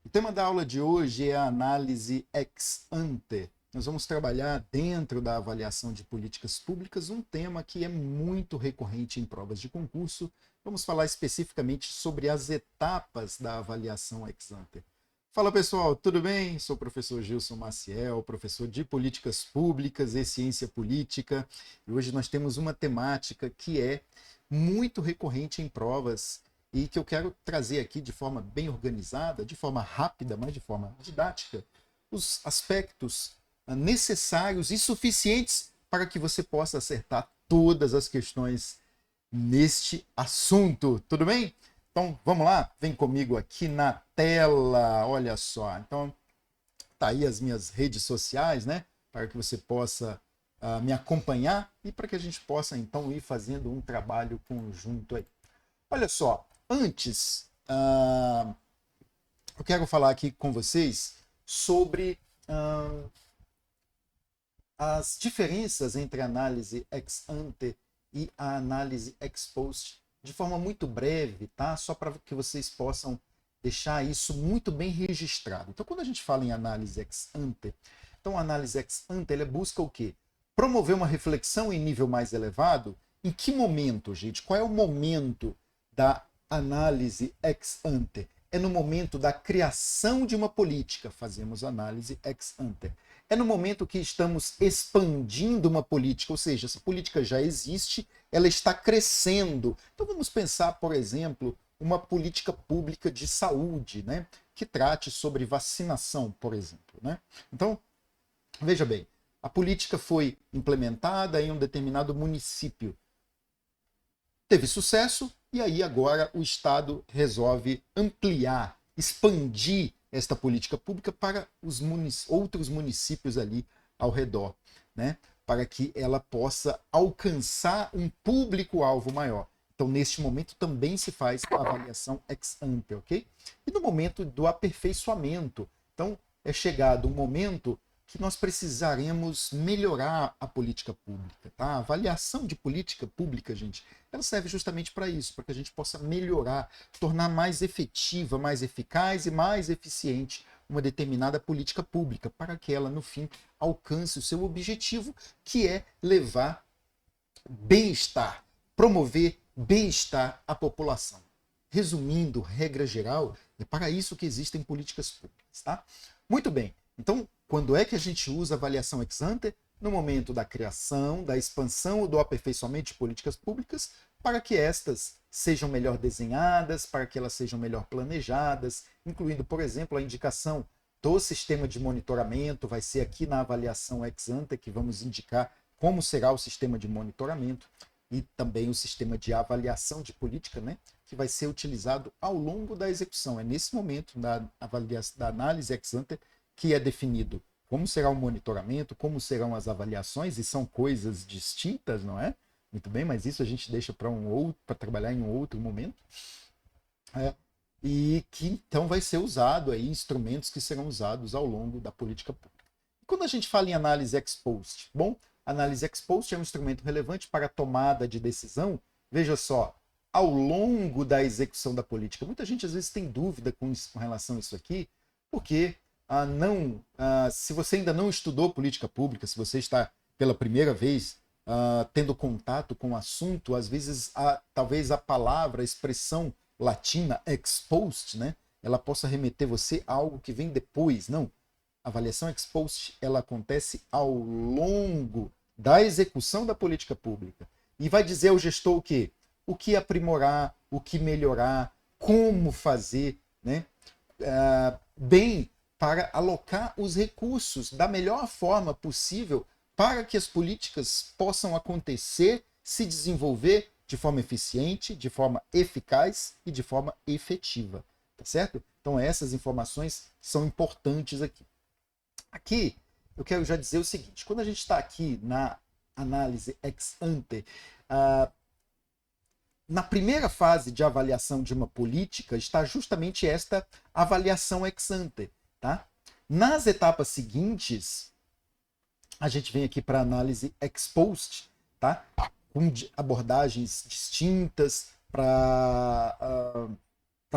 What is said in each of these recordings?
O tema da aula de hoje é a análise ex ante. Nós vamos trabalhar dentro da avaliação de políticas públicas um tema que é muito recorrente em provas de concurso. Vamos falar especificamente sobre as etapas da avaliação ex ante. Fala pessoal, tudo bem? Sou o professor Gilson Maciel, professor de Políticas Públicas e Ciência Política. E hoje nós temos uma temática que é muito recorrente em provas e que eu quero trazer aqui de forma bem organizada, de forma rápida, mas de forma didática, os aspectos necessários e suficientes para que você possa acertar todas as questões neste assunto. Tudo bem? Então, vamos lá? Vem comigo aqui na tela. Olha só. Então, tá aí as minhas redes sociais, né? Para que você possa me acompanhar e para que a gente possa, então, ir fazendo um trabalho conjunto aí. Olha só, antes, eu quero falar aqui com vocês sobre as diferenças entre a análise ex ante e a análise ex post, de forma muito breve, tá? Só para que vocês possam deixar isso muito bem registrado. Então, quando a gente fala em análise ex ante, então a análise ex ante, ela busca o quê? Promover uma reflexão em nível mais elevado. Em que momento, gente? Qual é o momento da análise ex ante? É no momento da criação de uma política, fazemos análise ex ante. É no momento que estamos expandindo uma política, ou seja, essa política já existe, ela está crescendo. Então vamos pensar, por exemplo, uma política pública de saúde, né, que trate sobre vacinação, por exemplo, né? Então, veja bem, a política foi implementada em um determinado município. Teve sucesso e aí agora o Estado resolve ampliar, expandir esta política pública para os outros municípios ali ao redor, né? Para que ela possa alcançar um público-alvo maior. Então, neste momento, também se faz a avaliação ex ante, ok? E no momento do aperfeiçoamento, então, é chegado um momento que nós precisaremos melhorar a política pública, tá? A avaliação de política pública, gente, ela serve justamente para isso, para que a gente possa melhorar, tornar mais efetiva, mais eficaz e mais eficiente uma determinada política pública, para que ela, no fim, alcance o seu objetivo, que é levar bem-estar, promover bem-estar à população. Resumindo, regra geral, é para isso que existem políticas públicas, tá? Muito bem. Então, quando é que a gente usa avaliação ex ante? No momento da criação, da expansão ou do aperfeiçoamento de políticas públicas, para que estas sejam melhor desenhadas, para que elas sejam melhor planejadas, incluindo, por exemplo, a indicação do sistema de monitoramento, vai ser aqui na avaliação ex ante que vamos indicar como será o sistema de monitoramento e também o sistema de avaliação de política, né, que vai ser utilizado ao longo da execução. É nesse momento da avaliação, da análise ex ante, que é definido como será o monitoramento, como serão as avaliações, e são coisas distintas, não é? Muito bem, mas isso a gente deixa para trabalhar em um outro momento. E que então vai ser usado aí instrumentos que serão usados ao longo da política pública. Quando a gente fala em análise ex post, bom, análise ex post é um instrumento relevante para a tomada de decisão, veja só, ao longo da execução da política. Muita gente às vezes tem dúvida com relação a isso aqui, porque se você ainda não estudou política pública, se você está pela primeira vez tendo contato com o assunto, às vezes talvez a palavra, a expressão latina ex post, né, ela possa remeter você a algo que vem depois. Não. A avaliação ex post ela acontece ao longo da execução da política pública e vai dizer ao gestor o quê? O que aprimorar, o que melhorar, como fazer, né, bem para alocar os recursos da melhor forma possível para que as políticas possam acontecer, se desenvolver de forma eficiente, de forma eficaz e de forma efetiva, tá certo? Então essas informações são importantes aqui. Aqui eu quero já dizer o seguinte: quando a gente está aqui na análise ex ante, na primeira fase de avaliação de uma política está justamente esta avaliação ex ante, tá? Nas etapas seguintes, a gente vem aqui para análise ex post, tá? Com abordagens distintas para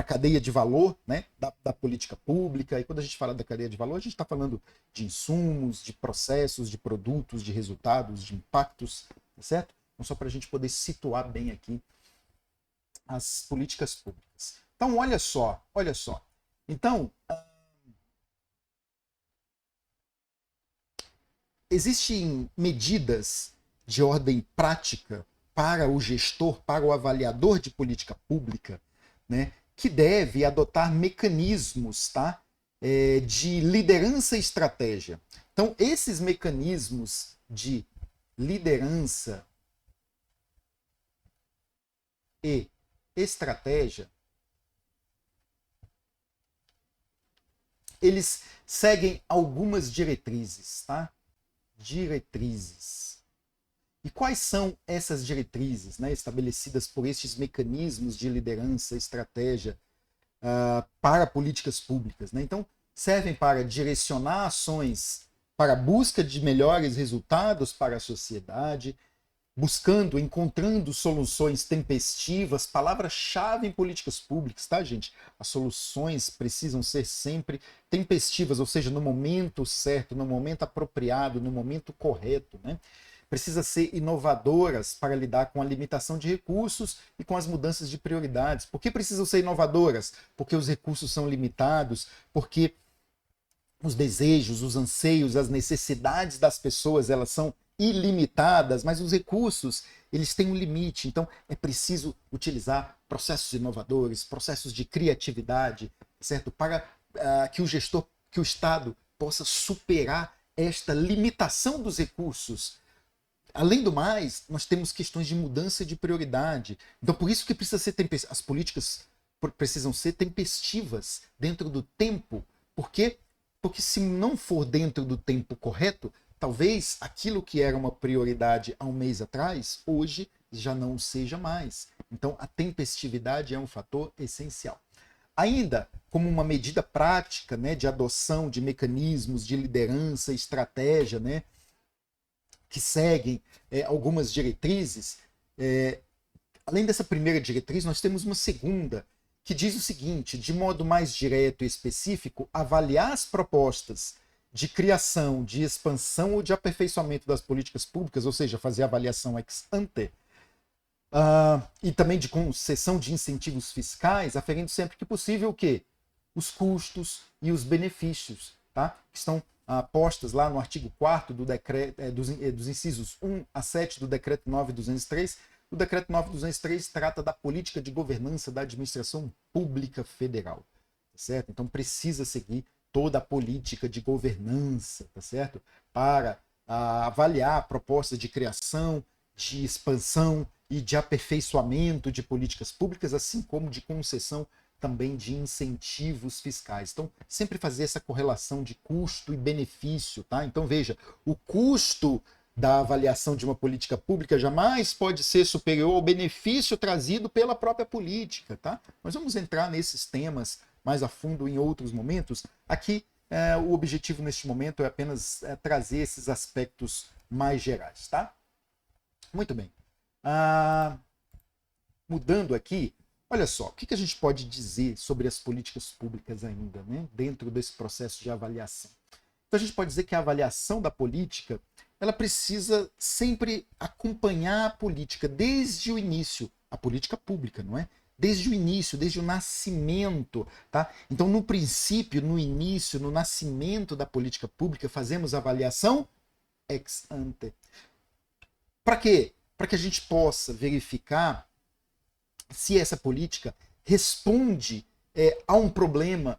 a cadeia de valor, né, da política pública. E quando a gente fala da cadeia de valor, a gente está falando de insumos, de processos, de produtos, de resultados, de impactos, tá certo? Então, só para a gente poder situar bem aqui as políticas públicas. Então, olha só. Então, existem medidas de ordem prática para o gestor, para o avaliador de política pública, né, que deve adotar mecanismos, tá, de liderança e estratégia. Então, esses mecanismos de liderança e estratégia, eles seguem algumas diretrizes, tá? Diretrizes. E quais são essas diretrizes, né, estabelecidas por estes mecanismos de liderança e estratégia para políticas públicas, né? Então, servem para direcionar ações para a busca de melhores resultados para a sociedade, encontrando soluções tempestivas, palavra-chave em políticas públicas, tá, gente? As soluções precisam ser sempre tempestivas, ou seja, no momento certo, no momento apropriado, no momento correto, né? Precisa ser inovadoras para lidar com a limitação de recursos e com as mudanças de prioridades. Por que precisam ser inovadoras? Porque os recursos são limitados, porque os desejos, os anseios, as necessidades das pessoas, elas são ilimitadas, mas os recursos, eles têm um limite. Então, é preciso utilizar processos inovadores, processos de criatividade, certo? Para que o gestor, que o Estado possa superar esta limitação dos recursos. Além do mais, nós temos questões de mudança de prioridade. Então, por isso que precisa ser as políticas precisam ser tempestivas dentro do tempo. Por quê? Porque se não for dentro do tempo correto, talvez aquilo que era uma prioridade há um mês atrás, hoje já não seja mais. Então, a tempestividade é um fator essencial. Ainda como uma medida prática, né, de adoção de mecanismos de liderança e estratégia, né, que seguem algumas diretrizes, além dessa primeira diretriz, nós temos uma segunda, que diz o seguinte: de modo mais direto e específico, avaliar as propostas de criação, de expansão ou de aperfeiçoamento das políticas públicas, ou seja, fazer avaliação ex ante, e também de concessão de incentivos fiscais, aferindo sempre que possível o quê? Os custos e os benefícios, tá? Que estão postas lá no artigo 4º do decreto, dos incisos 1 a 7 do decreto 9.203. O decreto 9.203 trata da política de governança da administração pública federal, tá certo? Então precisa seguir toda a política de governança, tá certo? Para avaliar propostas de criação, de expansão e de aperfeiçoamento de políticas públicas, assim como de concessão também de incentivos fiscais. Então, sempre fazer essa correlação de custo e benefício, tá? Então, veja, o custo da avaliação de uma política pública jamais pode ser superior ao benefício trazido pela própria política, tá? Nós vamos entrar nesses temas mais a fundo em outros momentos. Aqui, o objetivo neste momento é apenas trazer esses aspectos mais gerais, tá? Muito bem. Mudando aqui, olha só, o que a gente pode dizer sobre as políticas públicas ainda, né, dentro desse processo de avaliação? Então a gente pode dizer que a avaliação da política, ela precisa sempre acompanhar a política desde o início, a política pública, não é? Desde o início, desde o nascimento, tá? Então, no princípio, no início, no nascimento da política pública, fazemos avaliação ex ante. Para quê? Para que a gente possa verificar se essa política responde a um problema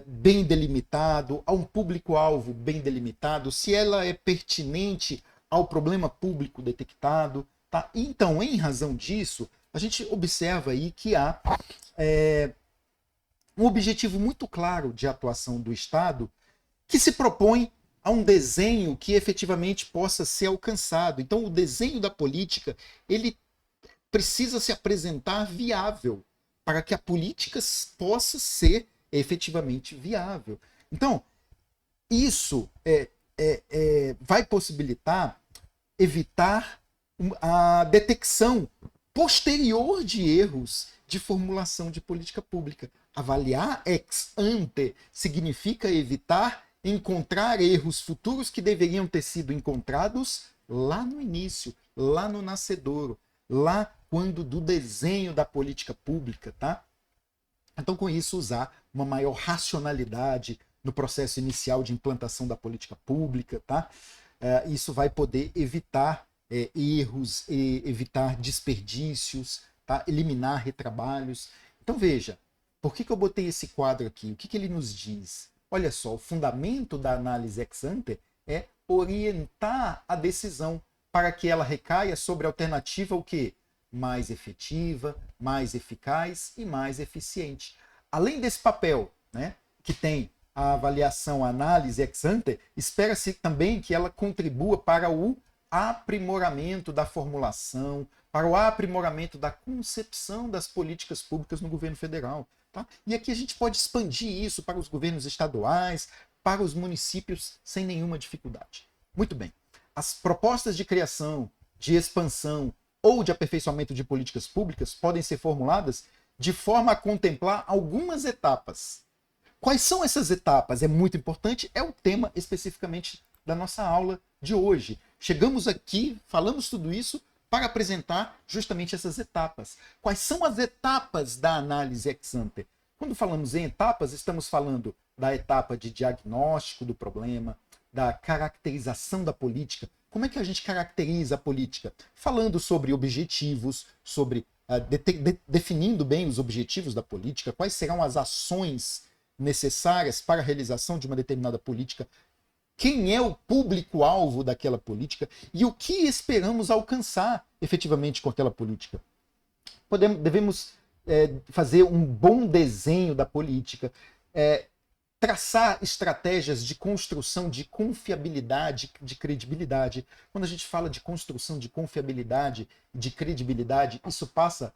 bem delimitado, a um público-alvo bem delimitado, se ela é pertinente ao problema público detectado. Tá? Então, em razão disso, a gente observa aí que há um objetivo muito claro de atuação do Estado que se propõe a um desenho que efetivamente possa ser alcançado. Então, o desenho da política, ele precisa se apresentar viável para que a política possa ser efetivamente viável. Então, isso vai possibilitar evitar a detecção posterior de erros de formulação de política pública. Avaliar ex ante significa evitar encontrar erros futuros que deveriam ter sido encontrados lá no início, lá no nascedouro, lá quando do desenho da política pública, tá? Então, com isso, usar uma maior racionalidade no processo inicial de implantação da política pública, tá? Isso vai poder evitar erros, evitar desperdícios, tá? Eliminar retrabalhos. Então, veja, por que eu botei esse quadro aqui? O que ele nos diz? Olha só, o fundamento da análise ex ante é orientar a decisão para que ela recaia sobre a alternativa o quê? Mais efetiva, mais eficaz e mais eficiente. Além desse papel, né, que tem a avaliação, a análise ex ante, espera-se também que ela contribua para o aprimoramento da formulação, para o aprimoramento da concepção das políticas públicas no governo federal. Tá? E aqui a gente pode expandir isso para os governos estaduais, para os municípios, sem nenhuma dificuldade. Muito bem. As propostas de criação, de expansão ou de aperfeiçoamento de políticas públicas podem ser formuladas de forma a contemplar algumas etapas. Quais são essas etapas? É muito importante, é o tema especificamente da nossa aula de hoje. Chegamos aqui, falamos tudo isso para apresentar justamente essas etapas. Quais são as etapas da análise ex ante? Quando falamos em etapas, estamos falando da etapa de diagnóstico do problema, da caracterização da política. Como é que a gente caracteriza a política? Falando sobre objetivos, sobre definindo bem os objetivos da política, quais serão as ações necessárias para a realização de uma determinada política, quem é o público-alvo daquela política e o que esperamos alcançar efetivamente com aquela política. Devemos fazer um bom desenho da política, traçar estratégias de construção de confiabilidade, de credibilidade. Quando a gente fala de construção de confiabilidade, de credibilidade, isso passa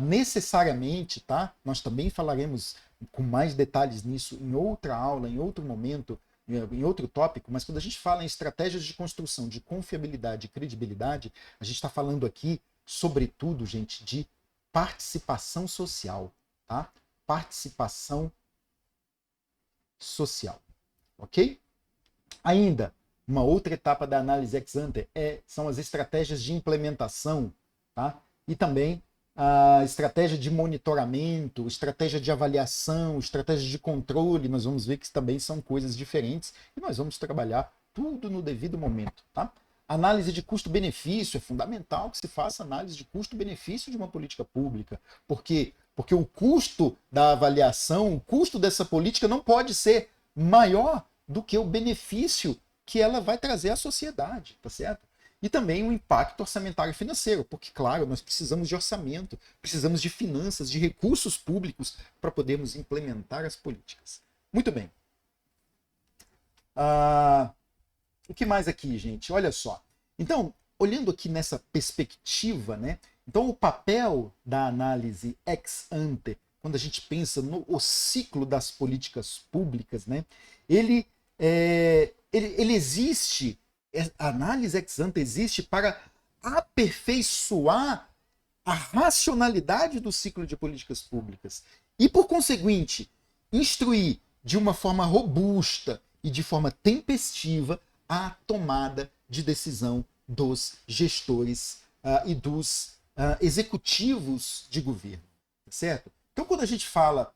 necessariamente, tá? Nós também falaremos com mais detalhes nisso em outra aula, em outro momento, em outro tópico, mas quando a gente fala em estratégias de construção de confiabilidade e credibilidade, a gente está falando aqui, sobretudo, gente, de participação social, tá? Participação social, ok? Ainda, uma outra etapa da análise ex ante são as estratégias de implementação, tá? E também a estratégia de monitoramento, estratégia de avaliação, estratégia de controle, nós vamos ver que também são coisas diferentes e nós vamos trabalhar tudo no devido momento, tá? Análise de custo-benefício, é fundamental que se faça análise de custo-benefício de uma política pública. Por quê? Porque o custo da avaliação, o custo dessa política não pode ser maior do que o benefício que ela vai trazer à sociedade, tá certo? E também o impacto orçamentário e financeiro, porque, claro, nós precisamos de orçamento, precisamos de finanças, de recursos públicos para podermos implementar as políticas. Muito bem. O que mais aqui, gente? Olha só. Então, olhando aqui nessa perspectiva, né? Então, o papel da análise ex ante, quando a gente pensa no ciclo das políticas públicas, né? Ele existe. A análise ex ante existe para aperfeiçoar a racionalidade do ciclo de políticas públicas e, por conseguinte, instruir de uma forma robusta e de forma tempestiva a tomada de decisão dos gestores e dos executivos de governo, certo? Então, quando a gente fala,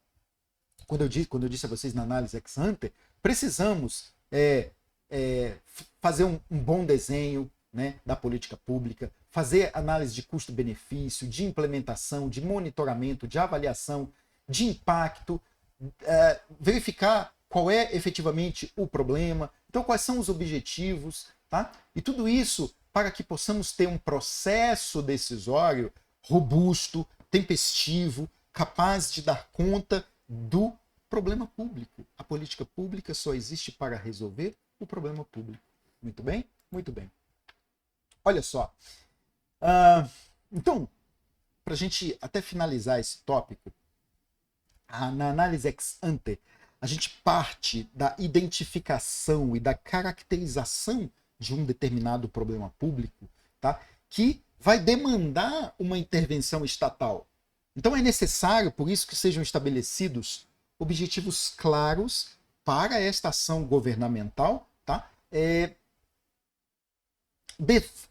quando eu disse a vocês na análise ex ante, precisamos fazer um bom desenho, né, da política pública, fazer análise de custo-benefício, de implementação, de monitoramento, de avaliação, de impacto, verificar qual é efetivamente o problema, então quais são os objetivos, tá? E tudo isso para que possamos ter um processo decisório robusto, tempestivo, capaz de dar conta do problema público. A política pública só existe para resolver o problema público. Muito bem? Muito bem. Olha só. Então, para a gente até finalizar esse tópico, na análise ex ante, a gente parte da identificação e da caracterização de um determinado problema público, tá? Que vai demandar uma intervenção estatal. Então é necessário, por isso, que sejam estabelecidos objetivos claros para esta ação governamental, tá?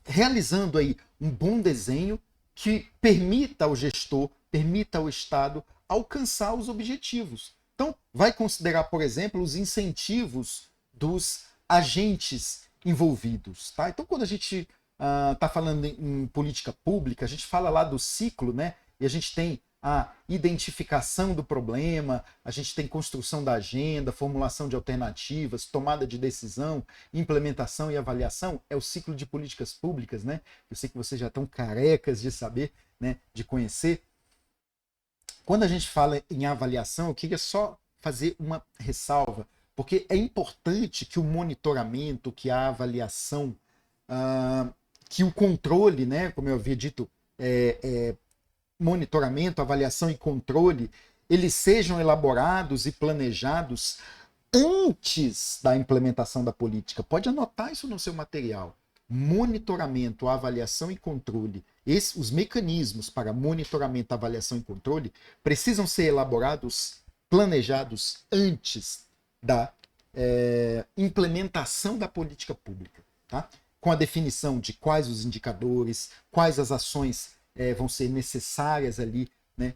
Realizando aí um bom desenho que permita ao gestor, permita ao Estado alcançar os objetivos. Então, vai considerar, por exemplo, os incentivos dos agentes envolvidos. Tá? Então, quando a gente está falando em política pública, a gente fala lá do ciclo, né? E a gente tem a identificação do problema, a gente tem construção da agenda, formulação de alternativas, tomada de decisão, implementação e avaliação. É o ciclo de políticas públicas, né? Eu sei que vocês já estão carecas de saber, né? De conhecer. Quando a gente fala em avaliação, eu queria só fazer uma ressalva, porque é importante que o monitoramento, que a avaliação, que o controle, né? Como eu havia dito, monitoramento, avaliação e controle, eles sejam elaborados e planejados antes da implementação da política. Pode anotar isso no seu material. Monitoramento, avaliação e controle. Os mecanismos para monitoramento, avaliação e controle precisam ser elaborados, planejados antes da implementação da política pública. Tá? Com a definição de quais os indicadores, quais as ações vão ser necessárias ali, né?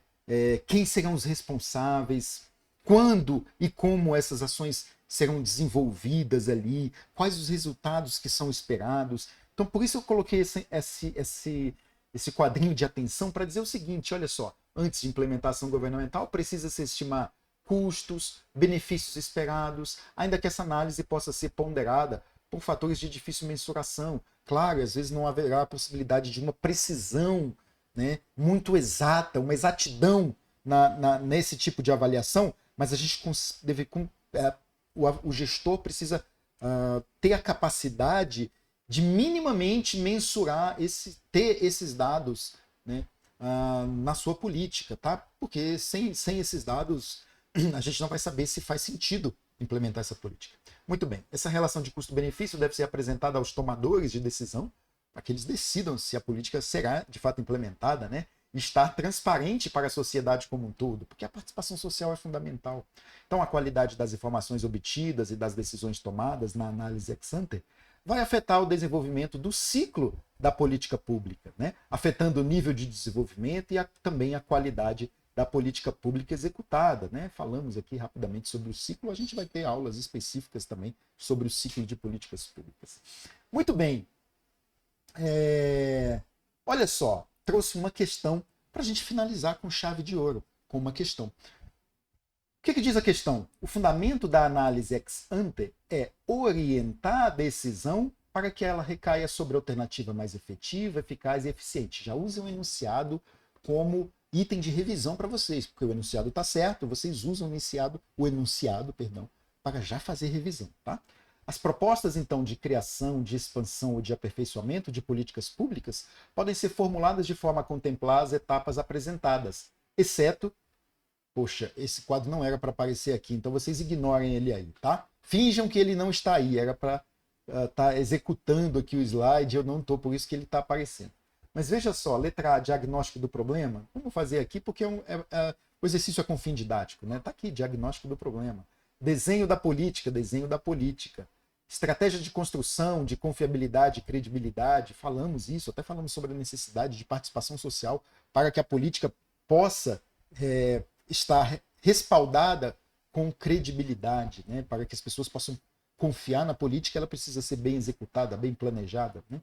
Quem serão os responsáveis, quando e como essas ações serão desenvolvidas ali, quais os resultados que são esperados. Então, por isso eu coloquei esse quadrinho de atenção para dizer o seguinte, olha só, antes de implementação governamental, precisa se estimar custos, benefícios esperados, ainda que essa análise possa ser ponderada por fatores de difícil mensuração. Claro, às vezes não haverá a possibilidade de uma precisão, né, muito exata, uma exatidão nesse tipo de avaliação, mas a gente o gestor precisa ter a capacidade de minimamente mensurar, ter esses dados, né, na sua política, tá? Porque sem esses dados a gente não vai saber se faz sentido implementar essa política. Muito bem, essa relação de custo-benefício deve ser apresentada aos tomadores de decisão, para que eles decidam se a política será de fato implementada, né? E estar transparente para a sociedade como um todo, porque a participação social é fundamental. Então, a qualidade das informações obtidas e das decisões tomadas na análise ex-ante vai afetar o desenvolvimento do ciclo da política pública, né? Afetando o nível de desenvolvimento e também a qualidade da política pública executada, né? Falamos aqui rapidamente sobre o ciclo, a gente vai ter aulas específicas também sobre o ciclo de políticas públicas. Muito bem. Olha só, trouxe uma questão para a gente finalizar com chave de ouro, com uma questão. O que diz a questão? O fundamento da análise ex ante é orientar a decisão para que ela recaia sobre a alternativa mais efetiva, eficaz e eficiente. Já usem o enunciado como item de revisão para vocês, porque o enunciado está certo, vocês usam o enunciado, para já fazer revisão, tá? As propostas, então, de criação, de expansão ou de aperfeiçoamento de políticas públicas podem ser formuladas de forma a contemplar as etapas apresentadas, exceto... Poxa, esse quadro não era para aparecer aqui, então vocês ignorem ele aí, tá? Finjam que ele não está aí, era para estar executando aqui o slide, eu não estou, por isso que ele está aparecendo. Mas veja só, letra A, diagnóstico do problema. Vamos fazer aqui porque o exercício é com fim didático, né? Está aqui, diagnóstico do problema. Desenho da política, desenho da política. Estratégia de construção, de confiabilidade, credibilidade. Falamos isso, até falamos sobre a necessidade de participação social para que a política possa estar respaldada com credibilidade, né? Para que as pessoas possam confiar na política, ela precisa ser bem executada, bem planejada, né?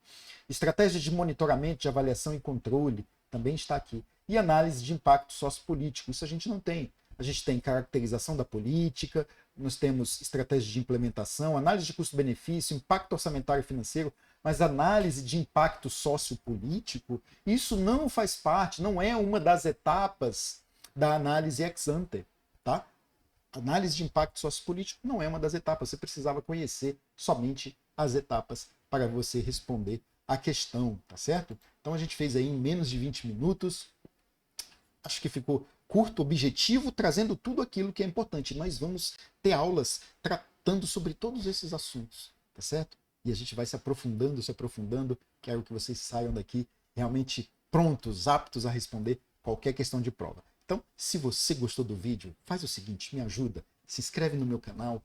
Estratégia de monitoramento, de avaliação e controle também está aqui. E análise de impacto sociopolítico, isso a gente não tem. A gente tem caracterização da política, nós temos estratégia de implementação, análise de custo-benefício, impacto orçamentário e financeiro, mas análise de impacto sociopolítico, isso não faz parte, não é uma das etapas da análise ex ante, tá? Análise de impacto sociopolítico não é uma das etapas, você precisava conhecer somente as etapas para você responder a questão, tá certo? Então a gente fez aí em menos de 20 minutos, acho que ficou curto, objetivo, trazendo tudo aquilo que é importante. Nós vamos ter aulas tratando sobre todos esses assuntos, tá certo? E a gente vai se aprofundando, quero que vocês saiam daqui realmente prontos, aptos a responder qualquer questão de prova. Então, se você gostou do vídeo, faz o seguinte, me ajuda, se inscreve no meu canal,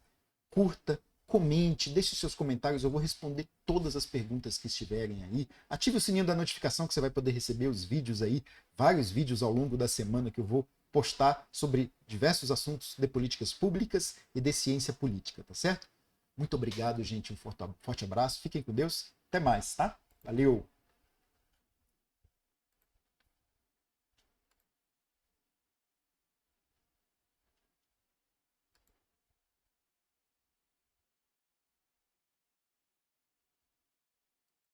curta, comente, deixe seus comentários, eu vou responder todas as perguntas que estiverem aí. Ative o sininho da notificação que você vai poder receber os vídeos aí, vários vídeos ao longo da semana que eu vou postar sobre diversos assuntos de políticas públicas e de ciência política, tá certo? Muito obrigado, gente, um forte abraço, fiquem com Deus, até mais, tá? Valeu!